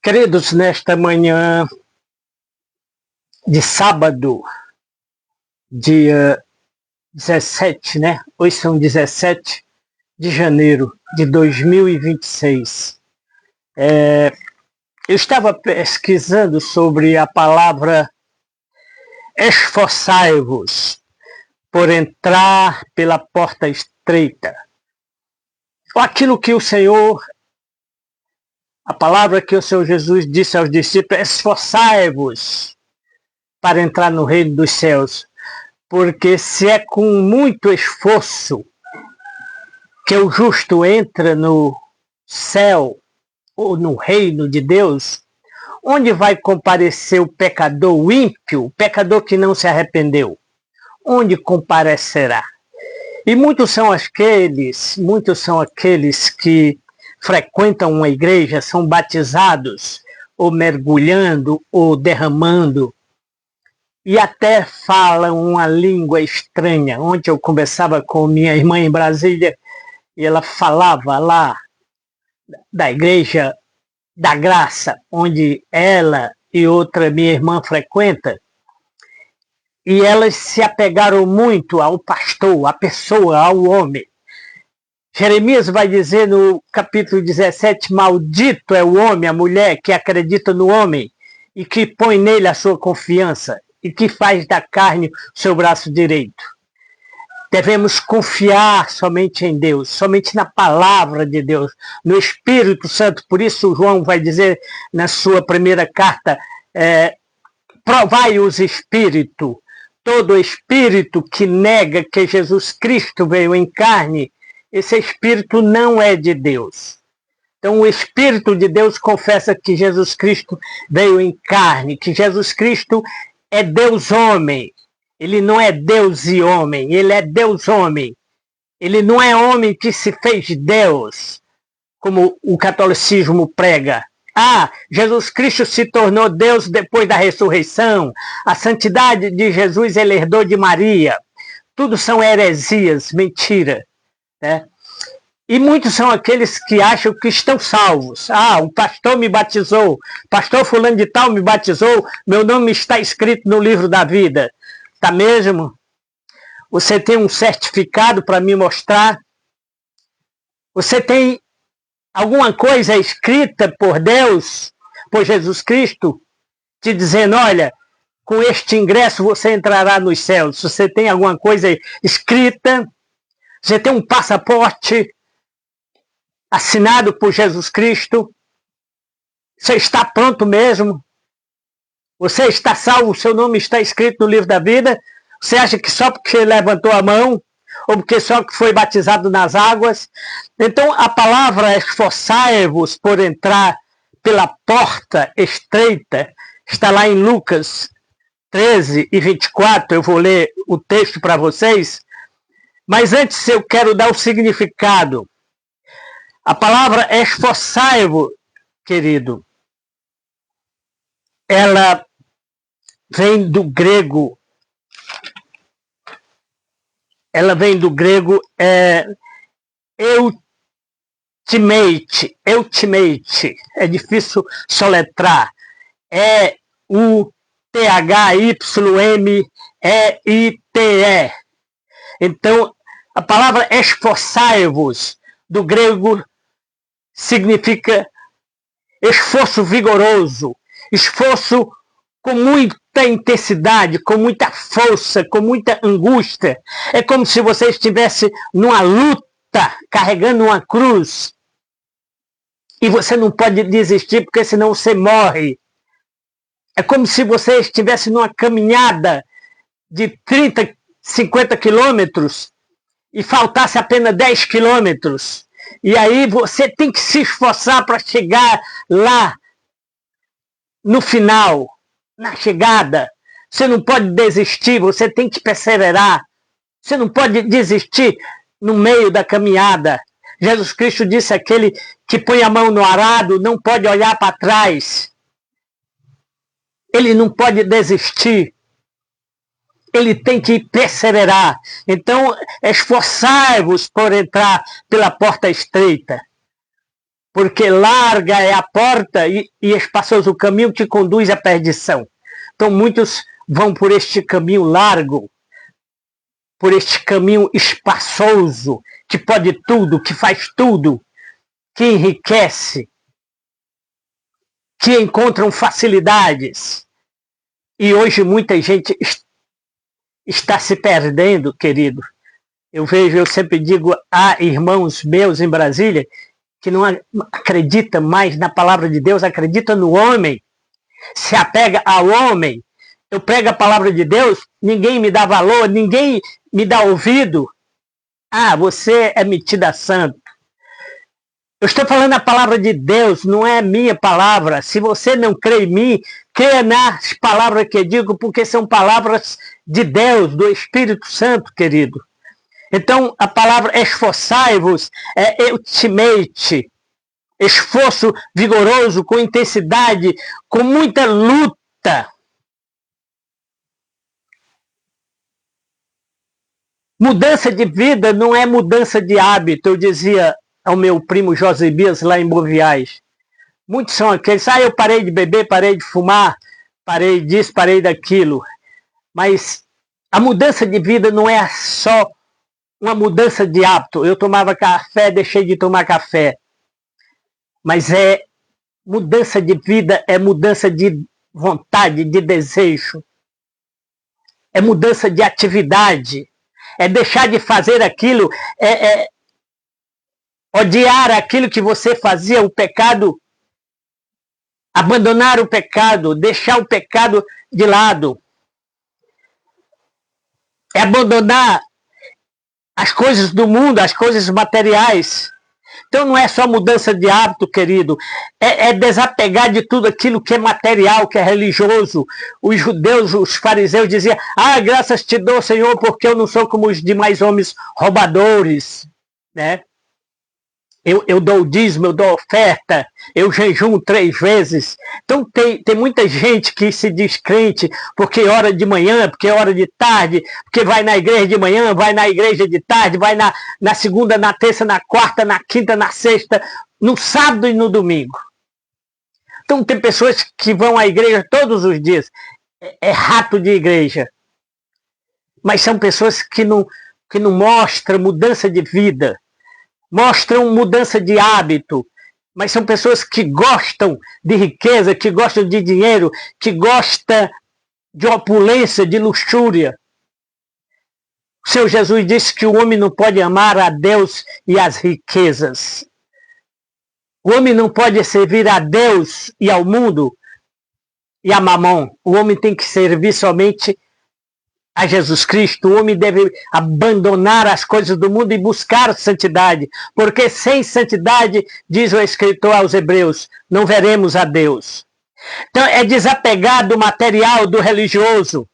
Queridos, nesta manhã de sábado, dia 17, né? Hoje são 17 de janeiro de 2026. Eu estava pesquisando sobre a palavra esforçai-vos por entrar pela porta estreita. Aquilo que o Senhor, a palavra que o Senhor Jesus disse aos discípulos, esforçai-vos para entrar no reino dos céus. Porque se é com muito esforço que o justo entra no céu ou no reino de Deus, onde vai comparecer o pecador, o ímpio, o pecador que não se arrependeu? Onde comparecerá? E muitos são aqueles que frequentam uma igreja, são batizados, ou mergulhando, ou derramando, e até falam uma língua estranha. Ontem eu conversava com minha irmã em Brasília, e ela falava lá da Igreja da Graça, onde ela e outra minha irmã frequentam, e elas se apegaram muito ao pastor, à pessoa, ao homem. Jeremias vai dizer no capítulo 17, maldito é o homem, a mulher que acredita no homem e que põe nele a sua confiança e que faz da carne o seu braço direito. Devemos confiar somente em Deus, somente na palavra de Deus, no Espírito Santo. Por isso João vai dizer na sua primeira carta, provai os espíritos. Todo espírito que nega que Jesus Cristo veio em carne, esse espírito não é de Deus. Então o Espírito de Deus confessa que Jesus Cristo veio em carne, que Jesus Cristo é Deus homem. Ele não é Deus e homem, ele é Deus homem. Ele não é homem que se fez Deus, como o catolicismo prega. Jesus Cristo se tornou Deus depois da ressurreição. A santidade de Jesus ele herdou de Maria. Tudo são heresias, mentira. Né? E muitos são aqueles que acham que estão salvos. O pastor me batizou, pastor fulano de tal me batizou, meu nome está escrito no livro da vida. Tá mesmo? Você tem um certificado para me mostrar? Você tem alguma coisa escrita por Deus, por Jesus Cristo, te dizendo, olha, com este ingresso você entrará nos céus? Você tem alguma coisa escrita? Você tem um passaporte assinado por Jesus Cristo? Você está pronto mesmo? Você está salvo? O seu nome está escrito no livro da vida? Você acha que só porque levantou a mão, ou porque só que foi batizado nas águas? Então a palavra esforçai-vos por entrar pela porta estreita está lá em Lucas 13 e 24. Eu vou ler o texto para vocês, mas antes eu quero dar o significado. A palavra esforçai-vos, querido, ela vem do grego. Ela vem do grego ultimate. É difícil soletrar. E-U-T-H-Y-M-E-I-T-E. Então, a palavra esforçai-vos, do grego, significa esforço vigoroso, esforço com muita intensidade, com muita força, com muita angústia. É como se você estivesse numa luta, carregando uma cruz, e você não pode desistir, porque senão você morre. É como se você estivesse numa caminhada de 30, 50 quilômetros, e faltasse apenas 10 quilômetros. E aí você tem que se esforçar para chegar lá, no final, na chegada. Você não pode desistir, você tem que perseverar. Você não pode desistir no meio da caminhada. Jesus Cristo disse: aquele que põe a mão no arado não pode olhar para trás. Ele não pode desistir. Ele tem que perseverar. Então, esforçai-vos por entrar pela porta estreita. porque larga é a porta e espaçoso o caminho que conduz à perdição. Então muitos vão por este caminho largo, por este caminho espaçoso, que pode tudo, que faz tudo, que enriquece, que encontram facilidades. E hoje muita gente está se perdendo, querido. Eu sempre digo a irmãos meus em Brasília que não acredita mais na palavra de Deus, acredita no homem, se apega ao homem. Eu prego a palavra de Deus, ninguém me dá valor, ninguém me dá ouvido. Ah, você é metida santo. Eu estou falando a palavra de Deus, não é minha palavra. Se você não crê em mim, creia nas palavras que eu digo, porque são palavras de Deus, do Espírito Santo, querido. Então, a palavra esforçai-vos é ultimate, esforço vigoroso, com intensidade, com muita luta. Mudança de vida não é mudança de hábito, eu dizia ao meu primo Josibias lá em Boviais. Muitos são aqueles, eu parei de beber, parei de fumar, parei disso, parei daquilo. Mas a mudança de vida não é só uma mudança de hábito. Eu tomava café, deixei de tomar café. Mas é mudança de vida, é mudança de vontade, de desejo. É mudança de atividade. É deixar de fazer aquilo, odiar aquilo que você fazia, o pecado, abandonar o pecado, deixar o pecado de lado. É abandonar as coisas do mundo, as coisas materiais. Então não é só mudança de hábito, querido, é desapegar de tudo aquilo que é material, que é religioso. Os judeus, os fariseus diziam, graças te dou, Senhor, porque eu não sou como os demais homens roubadores, né? Eu dou o dízimo, eu dou oferta, eu jejuo 3 vezes. Então tem muita gente que se diz crente porque ora de manhã, porque ora de tarde, porque vai na igreja de manhã, vai na igreja de tarde, vai na segunda, na terça, na quarta, na quinta, na sexta, no sábado e no domingo. Então tem pessoas que vão à igreja todos os dias. É rato de igreja. Mas são pessoas que não mostram mudança de vida. Mostram mudança de hábito, mas são pessoas que gostam de riqueza, que gostam de dinheiro, que gostam de opulência, de luxúria. O Senhor Jesus disse que o homem não pode amar a Deus e as riquezas. O homem não pode servir a Deus e ao mundo e a mamon. O homem tem que servir somente a Jesus Cristo. O homem deve abandonar as coisas do mundo e buscar santidade, porque sem santidade, diz o escritor aos Hebreus, não veremos a Deus. Então é desapegar do material, do religioso.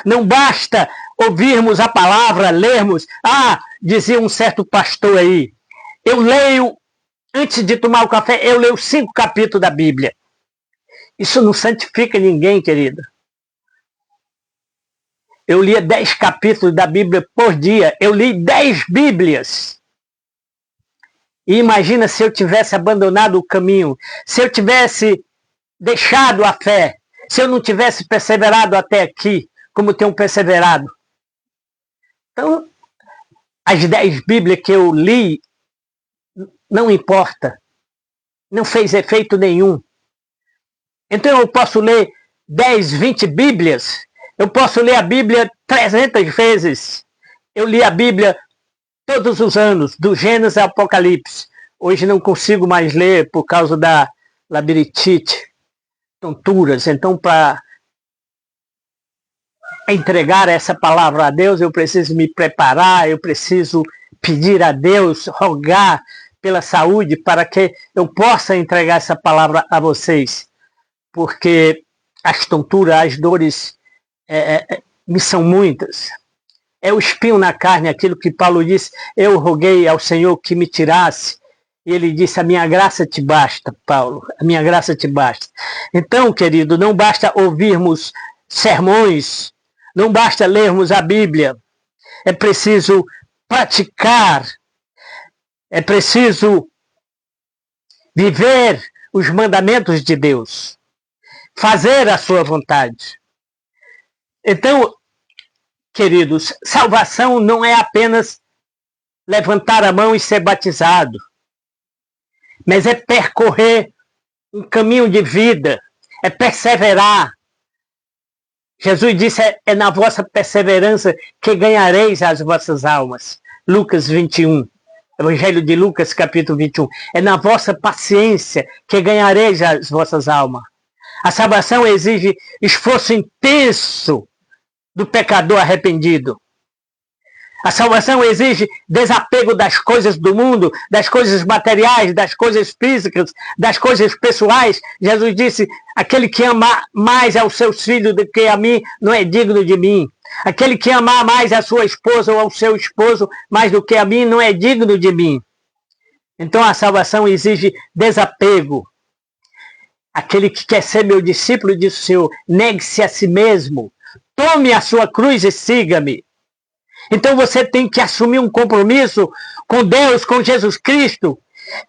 Não basta ouvirmos a palavra, lermos. Dizia um certo pastor aí, eu leio, antes de tomar o café, eu leio 5 capítulos da Bíblia. Isso não santifica ninguém, querido. Eu lia 10 capítulos da Bíblia por dia. Eu li 10 Bíblias. E imagina se eu tivesse abandonado o caminho, se eu tivesse deixado a fé, se eu não tivesse perseverado até aqui, como tenho perseverado. Então, as 10 Bíblias que eu li, não importa. Não fez efeito nenhum. Então eu posso ler 10, 20 Bíblias. Eu posso ler a Bíblia 300 vezes. Eu li a Bíblia todos os anos, do Gênesis ao Apocalipse. Hoje não consigo mais ler por causa da labirintite, tonturas. Então, para entregar essa palavra a Deus, eu preciso me preparar, eu preciso pedir a Deus, rogar pela saúde para que eu possa entregar essa palavra a vocês. Porque as tonturas, as dores me são muitas. É o espinho na carne, aquilo que Paulo disse, eu roguei ao Senhor que me tirasse, e ele disse, a minha graça te basta, Paulo, a minha graça te basta. Então, querido, não basta ouvirmos sermões, não basta lermos a Bíblia, é preciso praticar, é preciso viver os mandamentos de Deus, fazer a sua vontade. Então, queridos, salvação não é apenas levantar a mão e ser batizado, mas é percorrer um caminho de vida, é perseverar. Jesus disse, é na vossa perseverança que ganhareis as vossas almas. Lucas 21, Evangelho de Lucas, capítulo 21. É na vossa paciência que ganhareis as vossas almas. A salvação exige esforço intenso do pecador arrependido. A salvação exige desapego das coisas do mundo, das coisas materiais, das coisas físicas, das coisas pessoais. Jesus disse, aquele que ama mais aos seus filhos do que a mim, não é digno de mim. Aquele que amar mais a sua esposa ou ao seu esposo mais do que a mim, não é digno de mim. Então a salvação exige desapego. Aquele que quer ser meu discípulo, disse o Senhor, negue-se a si mesmo, tome a sua cruz e siga-me. Então você tem que assumir um compromisso com Deus, com Jesus Cristo,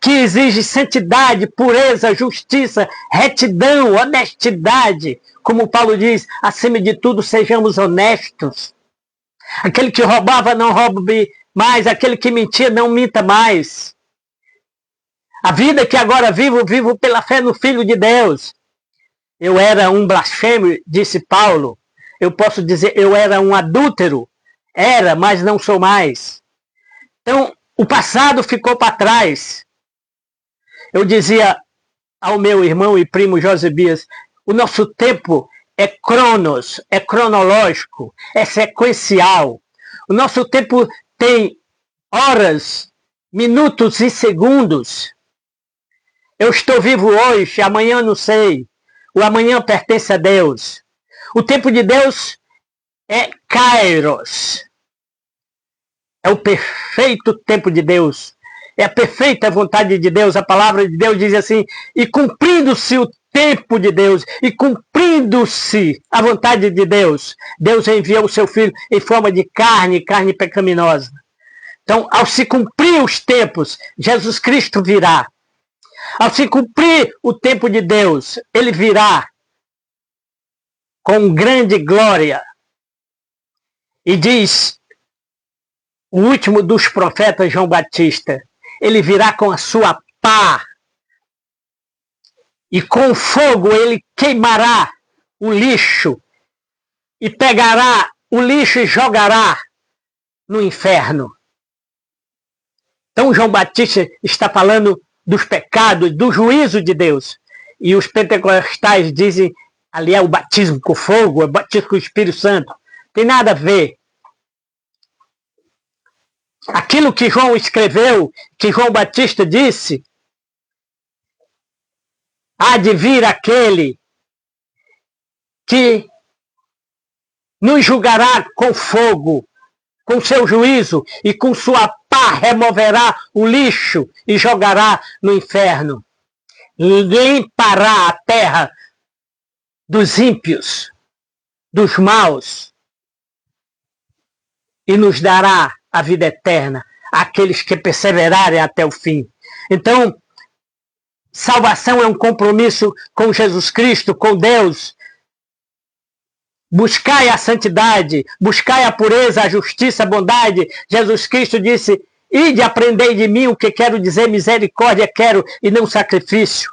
que exige santidade, pureza, justiça, retidão, honestidade. Como Paulo diz, acima de tudo sejamos honestos. Aquele que roubava não roube mais, aquele que mentia não minta mais. A vida que agora vivo, vivo pela fé no Filho de Deus. Eu era um blasfemo, disse Paulo. Eu posso dizer, eu era um adúltero. Era, mas não sou mais. Então, o passado ficou para trás. Eu dizia ao meu irmão e primo Josebias, o nosso tempo é cronos, é cronológico, é sequencial. O nosso tempo tem horas, minutos e segundos. Eu estou vivo hoje, amanhã não sei. O amanhã pertence a Deus. O tempo de Deus é Kairos. É o perfeito tempo de Deus. É a perfeita vontade de Deus. A palavra de Deus diz assim, e cumprindo-se o tempo de Deus, e cumprindo-se a vontade de Deus, Deus enviou o seu Filho em forma de carne, carne pecaminosa. Então, ao se cumprir os tempos, Jesus Cristo virá. Ao se cumprir o tempo de Deus, ele virá com grande glória. E diz o último dos profetas, João Batista, ele virá com a sua pá. E com fogo ele queimará o lixo. E pegará o lixo e jogará no inferno. Então João Batista está falando dos pecados, do juízo de Deus. E os pentecostais dizem, ali é o batismo com fogo, é o batismo com o Espírito Santo. Tem nada a ver. Aquilo que João escreveu, que João Batista disse, há de vir aquele que nos julgará com fogo, com seu juízo, e com sua pá removerá o lixo e jogará no inferno. Limpará a terra dos ímpios, dos maus, e nos dará a vida eterna, àqueles que perseverarem até o fim. Então, salvação é um compromisso com Jesus Cristo, com Deus. Buscai a santidade, buscai a pureza, a justiça, a bondade. Jesus Cristo disse, ide aprendei de mim o que quero dizer, misericórdia quero e não sacrifício.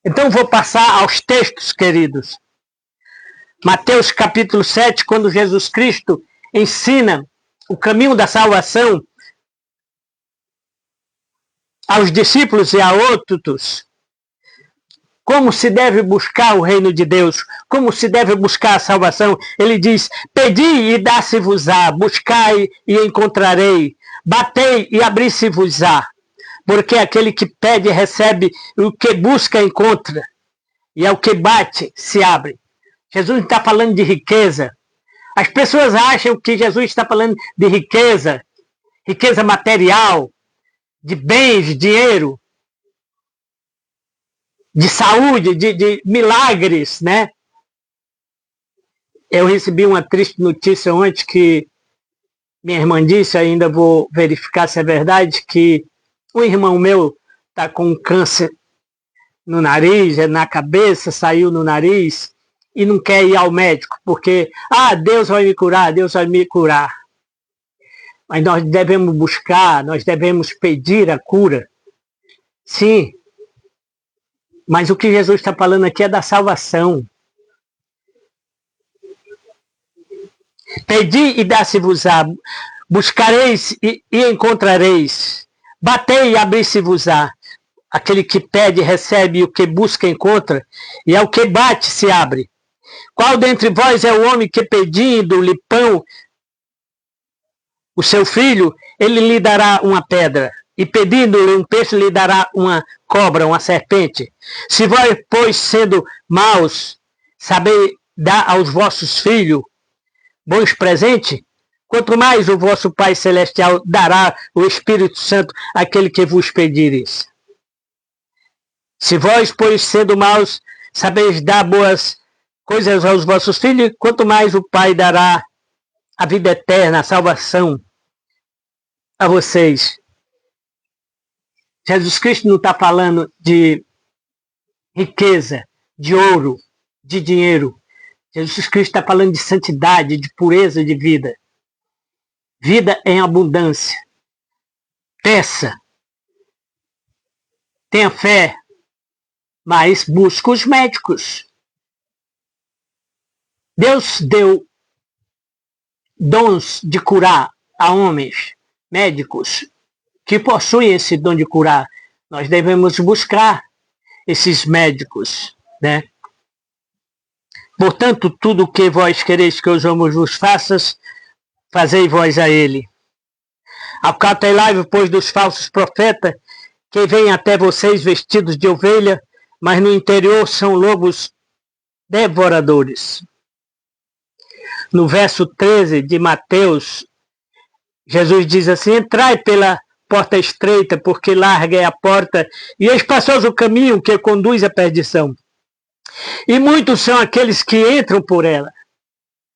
Então vou passar aos textos, queridos. Mateus capítulo 7, quando Jesus Cristo ensina o caminho da salvação aos discípulos e a outros, como se deve buscar o reino de Deus, como se deve buscar a salvação. Ele diz, pedi e dá-se-vos-á, buscai e encontrarei, batei e abri-se-vos-á, porque aquele que pede recebe, o que busca encontra, e ao que bate se abre. Jesus não está falando de riqueza. As pessoas acham que Jesus está falando de riqueza, riqueza material, de bens, de dinheiro, de saúde, de milagres, né? Eu recebi uma triste notícia ontem que minha irmã disse, ainda vou verificar se é verdade, que Um irmão meu está com câncer no nariz, na cabeça, saiu no nariz, e não quer ir ao médico, porque, Deus vai me curar, Deus vai me curar. Mas nós devemos buscar, nós devemos pedir a cura. Sim, mas o que Jesus está falando aqui é da salvação. Pedi e dá-se-vos-á, buscareis e encontrareis, batei e abri-se-vos-á. Aquele que pede recebe, o que busca encontra, e ao que bate se abre. Qual dentre vós é o homem que, pedindo-lhe pão, o seu filho, ele lhe dará uma pedra, e pedindo-lhe um peixe, lhe dará uma cobra, uma serpente? Se vós, pois, sendo maus, sabeis dar aos vossos filhos bons presentes, quanto mais o vosso Pai Celestial dará o Espírito Santo àquele que vos pedires. Se vós, pois, sendo maus, sabeis dar boas coisas aos vossos filhos, quanto mais o Pai dará a vida eterna, a salvação a vocês. Jesus Cristo não está falando de riqueza, de ouro, de dinheiro. Jesus Cristo está falando de santidade, de pureza de vida. Vida em abundância. Peça. Tenha fé. Mas busca os médicos. Deus deu dons de curar a homens, médicos, que possuem esse dom de curar. Nós devemos buscar esses médicos, né? Portanto, tudo o que vós quereis que os homens vos façam, fazei vós a ele. Acautelai-vos, pois, dos falsos profetas, que vêm até vocês vestidos de ovelha, mas no interior são lobos devoradores. No verso 13 de Mateus, Jesus diz assim: entrai pela porta estreita, porque larga é a porta, e espaçoso o caminho que conduz à perdição. E muitos são aqueles que entram por ela.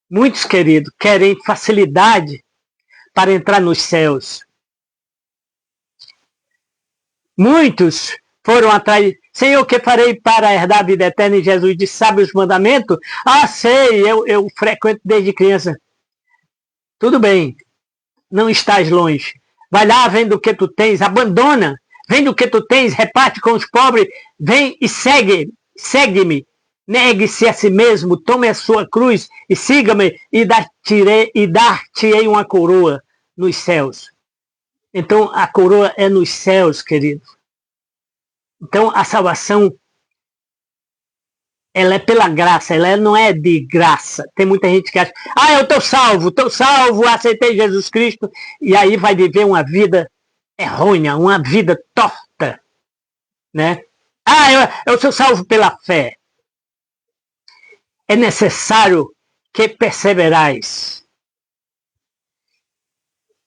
Muitos, queridos, querem facilidade para entrar nos céus. Muitos foram atrás. Senhor, o que farei para herdar a vida eterna? E Jesus disse: sabe os mandamentos? Sei, eu frequento desde criança. Tudo bem, não estás longe. Vai lá, vende o que tu tens, abandona, vende o que tu tens, reparte com os pobres, vem e segue-me. Negue-se a si mesmo, tome a sua cruz e siga-me, e dar-te-ei uma coroa nos céus. Então, a coroa é nos céus, querido. Então, a salvação, ela é pela graça, ela não é de graça. Tem muita gente que acha, eu estou salvo, aceitei Jesus Cristo, e aí vai viver uma vida errônea, uma vida torta, né? Eu sou salvo pela fé. É necessário que perseverais.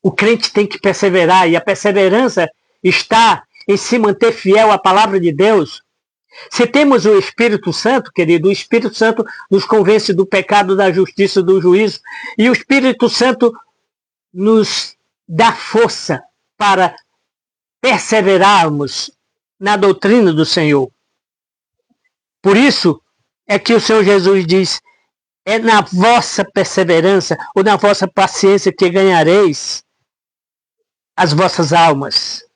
O crente tem que perseverar, e a perseverança está em se manter fiel à palavra de Deus. Se temos o Espírito Santo, querido, o Espírito Santo nos convence do pecado, da justiça, do juízo, e o Espírito Santo nos dá força para perseverarmos na doutrina do Senhor. Por isso é que o Senhor Jesus diz: é na vossa perseverança ou na vossa paciência que ganhareis as vossas almas.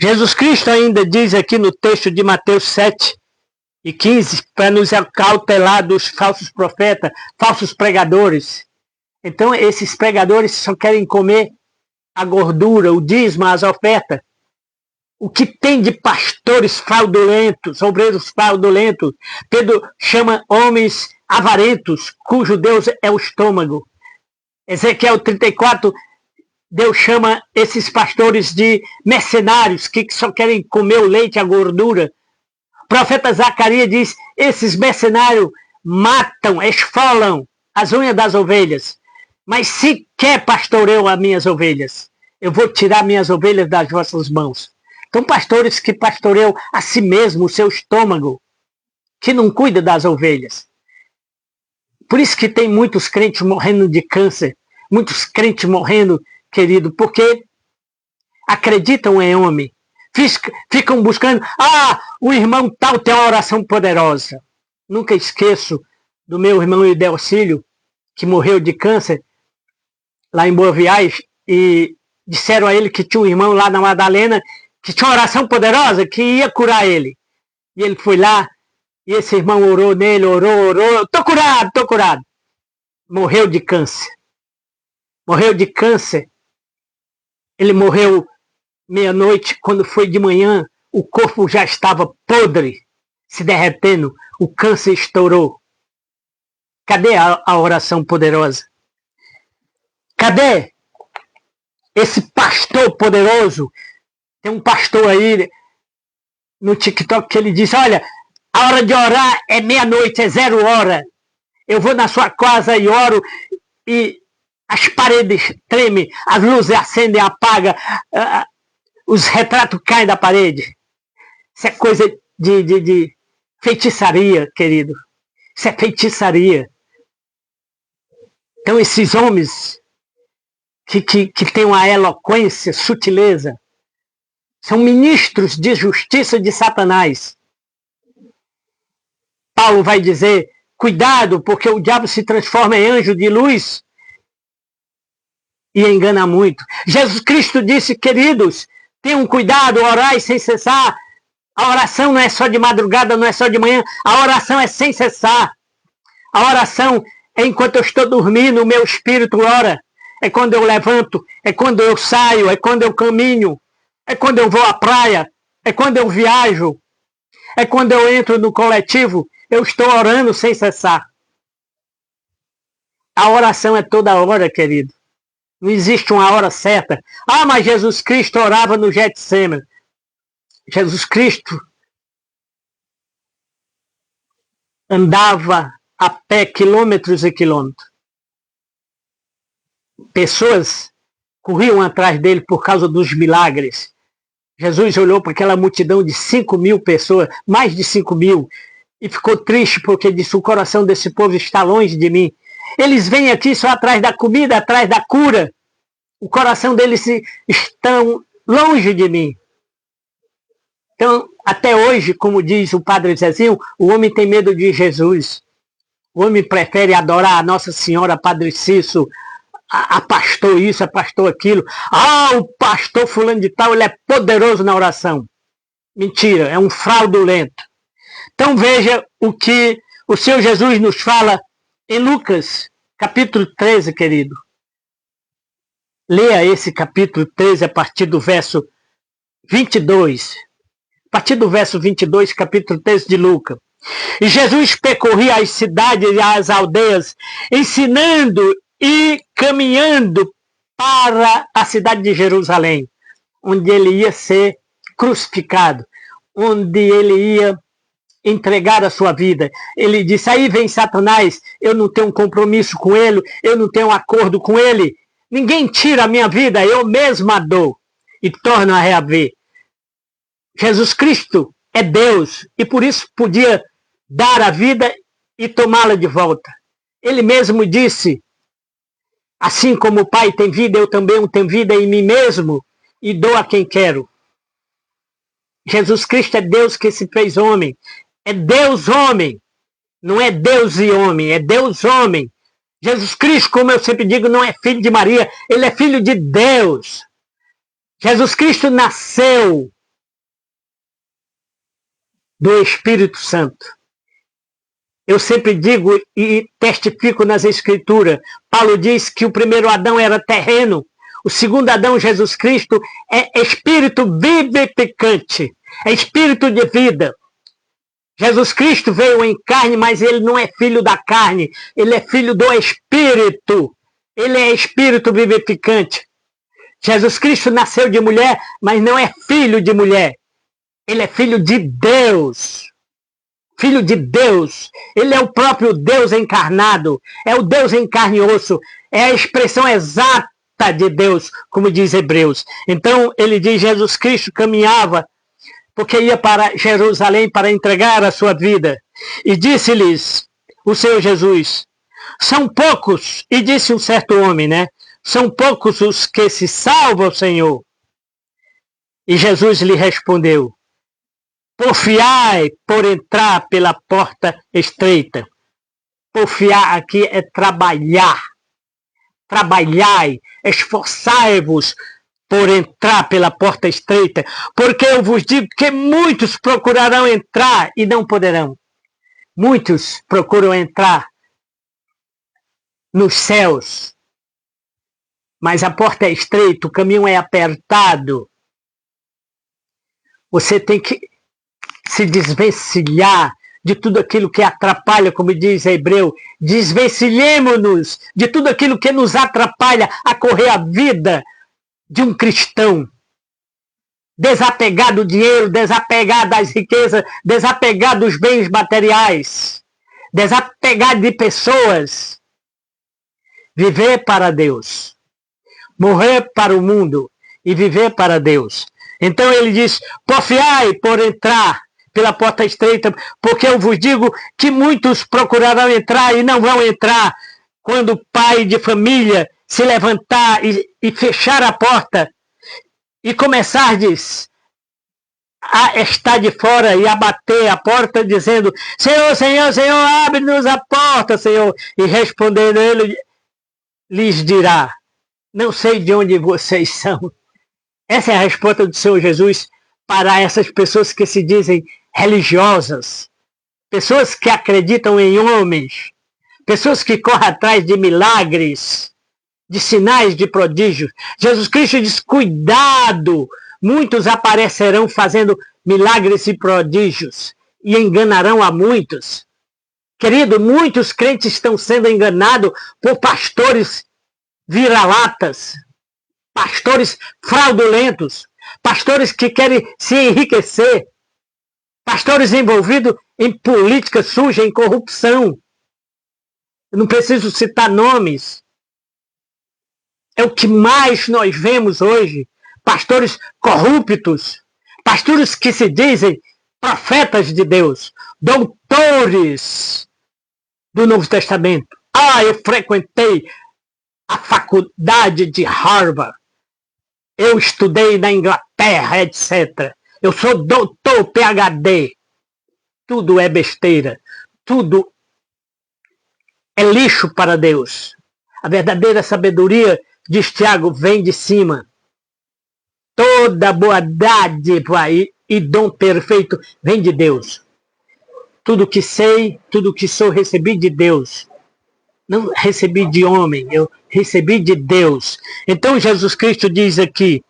Jesus Cristo ainda diz aqui no texto de Mateus 7 e 15, para nos acautelar dos falsos profetas, falsos pregadores. Então, esses pregadores só querem comer a gordura, o dízimo, as ofertas. O que tem de pastores fraudulentos, obreiros fraudulentos? Pedro chama homens avarentos, cujo Deus é o estômago. Ezequiel 34, Deus chama esses pastores de mercenários, que só querem comer o leite, a gordura. O profeta Zacarias diz: esses mercenários matam, esfolam as unhas das ovelhas, mas sequer pastoreiam as minhas ovelhas. Eu vou tirar minhas ovelhas das vossas mãos. Então, pastores que pastoreiam a si mesmo, o seu estômago, que não cuida das ovelhas. Por isso que tem muitos crentes morrendo de câncer, muitos crentes morrendo, querido, porque acreditam em homem. Ficam buscando, o irmão tal tem uma oração poderosa. Nunca esqueço do meu irmão Idelcílio, que morreu de câncer lá em Boa Viagem, e disseram a ele que tinha um irmão lá na Madalena que tinha uma oração poderosa que ia curar ele. E ele foi lá, e esse irmão orou nele, orou, tô curado. Morreu de câncer. Ele morreu meia-noite, quando foi de manhã, o corpo já estava podre, se derretendo, o câncer estourou. Cadê a oração poderosa? Cadê esse pastor poderoso? Tem um pastor aí no TikTok que ele diz, olha, a hora de orar é meia-noite, é 0 hora. Eu vou na sua casa e oro e as paredes tremem, as luzes acendem, apagam, os retratos caem da parede. Isso é coisa de feitiçaria, querido. Isso é feitiçaria. Então esses homens que têm uma eloquência, sutileza, são ministros de justiça de Satanás. Paulo vai dizer, cuidado, porque o diabo se transforma em anjo de luz e engana muito. Jesus Cristo disse, queridos, tenham cuidado, orai sem cessar. A oração não é só de madrugada, não é só de manhã, a oração é sem cessar. A oração é enquanto eu estou dormindo, o meu espírito ora. É quando eu levanto, é quando eu saio, é quando eu caminho, é quando eu vou à praia, é quando eu viajo, é quando eu entro no coletivo, eu estou orando sem cessar. A oração é toda hora, querido. Não existe uma hora certa. Mas Jesus Cristo orava no Getsêmani. Jesus Cristo andava a pé quilômetros e quilômetros. Pessoas corriam atrás dele por causa dos milagres. Jesus olhou para aquela multidão de 5.000 pessoas, mais de 5.000, e ficou triste porque disse, o coração desse povo está longe de mim. Eles vêm aqui só atrás da comida, atrás da cura. O coração deles estão longe de mim. Então, até hoje, como diz o padre Zezinho, o homem tem medo de Jesus. O homem prefere adorar a Nossa Senhora, Padre Cício, a pastor isso, a pastor aquilo. O pastor fulano de tal, ele é poderoso na oração. Mentira, é um fraudulento. Então veja o que o Senhor Jesus nos fala em Lucas, capítulo 13, querido. Leia esse capítulo 13 a partir do verso 22. A partir do verso 22, capítulo 13 de Lucas. E Jesus percorria as cidades e as aldeias, ensinando e caminhando para a cidade de Jerusalém, onde ele ia ser crucificado, onde ele ia entregar a sua vida. Ele disse, aí vem Satanás, eu não tenho um compromisso com ele, eu não tenho um acordo com ele, ninguém tira a minha vida, eu mesma dou e torno a reaver. Jesus Cristo é Deus e por isso podia dar a vida e tomá-la de volta. Ele mesmo disse, assim como o Pai tem vida, eu também tenho vida em mim mesmo e dou a quem quero. Jesus Cristo é Deus que se fez homem. É Deus homem. Não é Deus e homem, é Deus homem. Jesus Cristo, como eu sempre digo, não é filho de Maria, ele é filho de Deus. Jesus Cristo nasceu do Espírito Santo. Eu sempre digo e testifico nas Escrituras. Paulo diz que o primeiro Adão era terreno. O segundo Adão, Jesus Cristo, é espírito vivificante. É espírito de vida. Jesus Cristo veio em carne, mas ele não é filho da carne. Ele é filho do Espírito. Ele é espírito vivificante. Jesus Cristo nasceu de mulher, mas não é filho de mulher. Ele é filho de Deus. Filho de Deus. Ele é o próprio Deus encarnado. É o Deus em carne e osso. É a expressão exata de Deus, como diz Hebreus. Então, ele diz, Jesus Cristo caminhava, porque ia para Jerusalém para entregar a sua vida. E disse-lhes o Senhor Jesus, são poucos, e disse um certo homem, né? são poucos os que se salvam, Senhor. E Jesus lhe respondeu: porfiai por entrar pela porta estreita. Porfiar aqui é trabalhar. Trabalhai, esforçai-vos por entrar pela porta estreita, porque eu vos digo que muitos procurarão entrar e não poderão. Muitos procuram entrar nos céus, mas a porta é estreita, o caminho é apertado. Você tem que se desvencilhar de tudo aquilo que atrapalha, como diz Hebreu. Desvencilhemos-nos de tudo aquilo que nos atrapalha a correr a vida de um cristão. Desapegar do dinheiro, desapegar das riquezas, desapegar dos bens materiais, desapegar de pessoas. Viver para Deus. Morrer para o mundo e viver para Deus. Então ele diz: porfiai por entrar pela porta estreita, porque eu vos digo que muitos procurarão entrar e não vão entrar. Quando o pai de família se levantar e fechar a porta e começardes a estar de fora e a bater a porta dizendo: Senhor, Senhor, Senhor, abre-nos a porta, Senhor. E respondendo ele, lhes dirá: não sei de onde vocês são. Essa é a resposta do Senhor Jesus para essas pessoas que se dizem religiosas, pessoas que acreditam em homens, pessoas que correm atrás de milagres, de sinais, de prodígios. Jesus Cristo diz: cuidado, muitos aparecerão fazendo milagres e prodígios e enganarão a muitos. Querido, muitos crentes estão sendo enganados por pastores vira-latas, pastores fraudulentos, pastores que querem se enriquecer, pastores envolvidos em política suja, em corrupção. Eu não preciso citar nomes. É o que mais nós vemos hoje. Pastores corruptos, pastores que se dizem profetas de Deus, doutores do Novo Testamento. Eu frequentei a faculdade de Harvard. Eu estudei na Inglaterra, etc. Eu sou doutor PhD. Tudo é besteira. Tudo é lixo para Deus. A verdadeira sabedoria, diz Tiago, vem de cima. Toda boa dádiva e dom perfeito vem de Deus. Tudo que sei, tudo que sou, recebi de Deus. Não recebi de homem, eu recebi de Deus. Então Jesus Cristo diz aqui: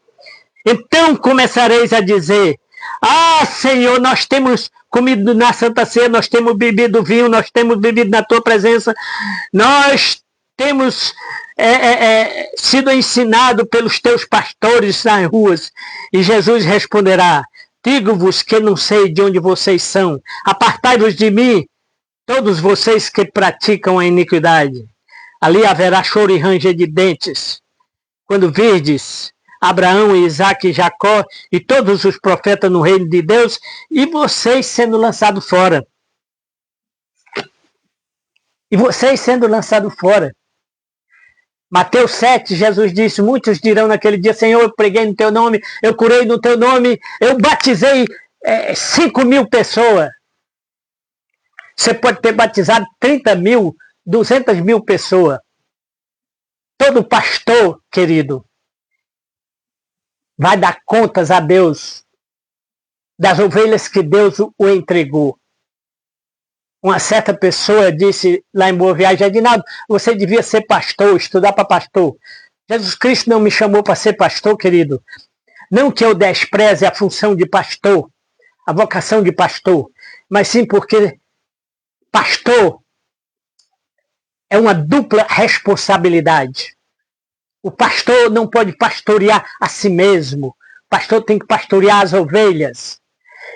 então começareis a dizer: Senhor, nós temos comido na Santa Ceia, nós temos bebido vinho, nós temos bebido na tua presença, nós temos sido ensinados pelos teus pastores nas ruas. E Jesus responderá: digo-vos que não sei de onde vocês são, apartai-vos de mim, todos vocês que praticam a iniquidade. Ali haverá choro e ranger de dentes, quando virdes Abraão, Isaque e Jacó e todos os profetas no reino de Deus, e vocês sendo lançados fora. E vocês sendo lançados fora. Mateus 7, Jesus disse: muitos dirão naquele dia: Senhor, eu preguei no teu nome, eu curei no teu nome, eu batizei 5.000 pessoas. Você pode ter batizado 30.000, 200.000 pessoas. Todo pastor, querido, vai dar contas a Deus das ovelhas que Deus o entregou. Uma certa pessoa disse lá em Boa Viagem: Edinaldo, você devia ser pastor, estudar para pastor. Jesus Cristo não me chamou para ser pastor, querido. Não que eu despreze a função de pastor, a vocação de pastor, mas sim porque pastor é uma dupla responsabilidade. O pastor não pode pastorear a si mesmo. O pastor tem que pastorear as ovelhas.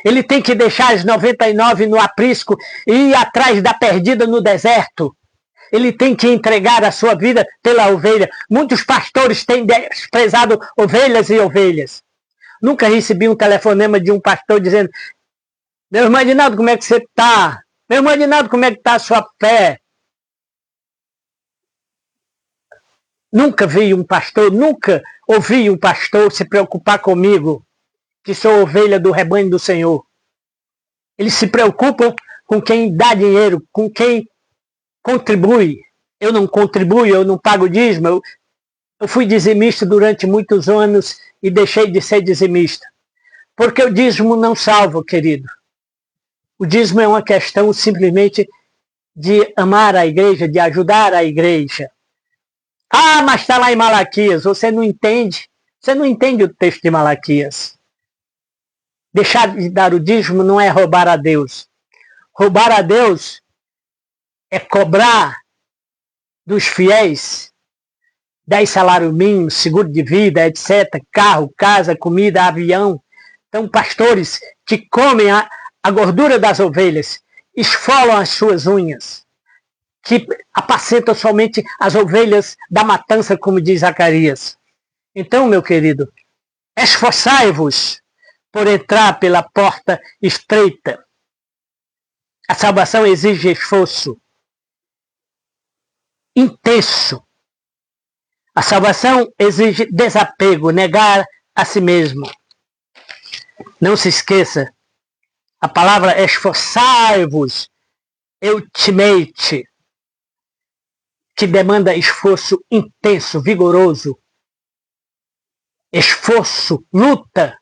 Ele tem que deixar as 99 no aprisco e ir atrás da perdida no deserto. Ele tem que entregar a sua vida pela ovelha. Muitos pastores têm desprezado ovelhas e ovelhas. Nunca recebi um telefonema de um pastor dizendo: meu irmão Edinaldo, como é que você está? Meu irmão Edinaldo, como é que está a sua fé? Nunca vi um pastor, nunca ouvi um pastor se preocupar comigo, que sou ovelha do rebanho do Senhor. Ele se preocupa com quem dá dinheiro, com quem contribui. Eu não contribuo, eu não pago dízimo. Eu fui dizimista durante muitos anos e deixei de ser dizimista. Porque o dízimo não salva, querido. O dízimo é uma questão simplesmente de amar a igreja, de ajudar a igreja. Ah, mas está lá em Malaquias, você não entende. Você não entende o texto de Malaquias. Deixar de dar o dízimo não é roubar a Deus. Roubar a Deus é cobrar dos fiéis 10 salários mínimos, seguro de vida, etc., carro, casa, comida, avião. Então, pastores que comem a gordura das ovelhas, esfolam as suas unhas, que apacentam somente as ovelhas da matança, como diz Zacarias. Então, meu querido, esforçai-vos por entrar pela porta estreita. A salvação exige esforço intenso. A salvação exige desapego, negar a si mesmo. Não se esqueça, a palavra esforçai-vos, ultimate, que demanda esforço intenso, vigoroso. Esforço, luta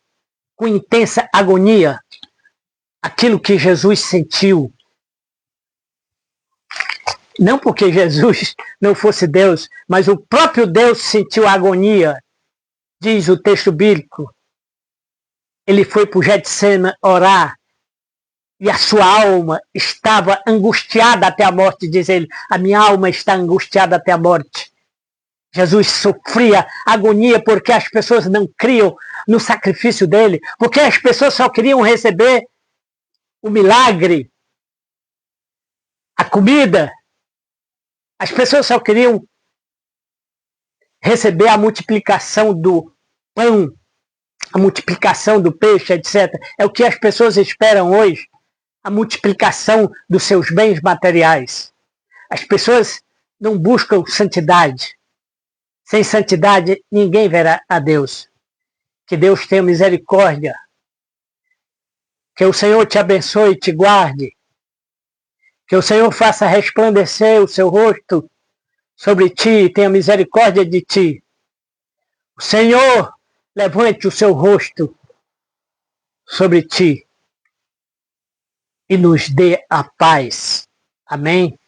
com intensa agonia. Aquilo que Jesus sentiu. Não porque Jesus não fosse Deus, mas o próprio Deus sentiu a agonia. Diz o texto bíblico. Ele foi para o Getsêmani orar e a sua alma estava angustiada até a morte, diz ele. A minha alma está angustiada até a morte. Jesus sofria agonia porque as pessoas não criam no sacrifício dele, porque as pessoas só queriam receber o milagre, a comida. As pessoas só queriam receber a multiplicação do pão, a multiplicação do peixe, etc. É o que as pessoas esperam hoje, a multiplicação dos seus bens materiais. As pessoas não buscam santidade. Sem santidade, ninguém verá a Deus. Que Deus tenha misericórdia. Que o Senhor te abençoe e te guarde. Que o Senhor faça resplandecer o seu rosto sobre ti e tenha misericórdia de ti. O Senhor levante o seu rosto sobre ti e nos dê a paz. Amém?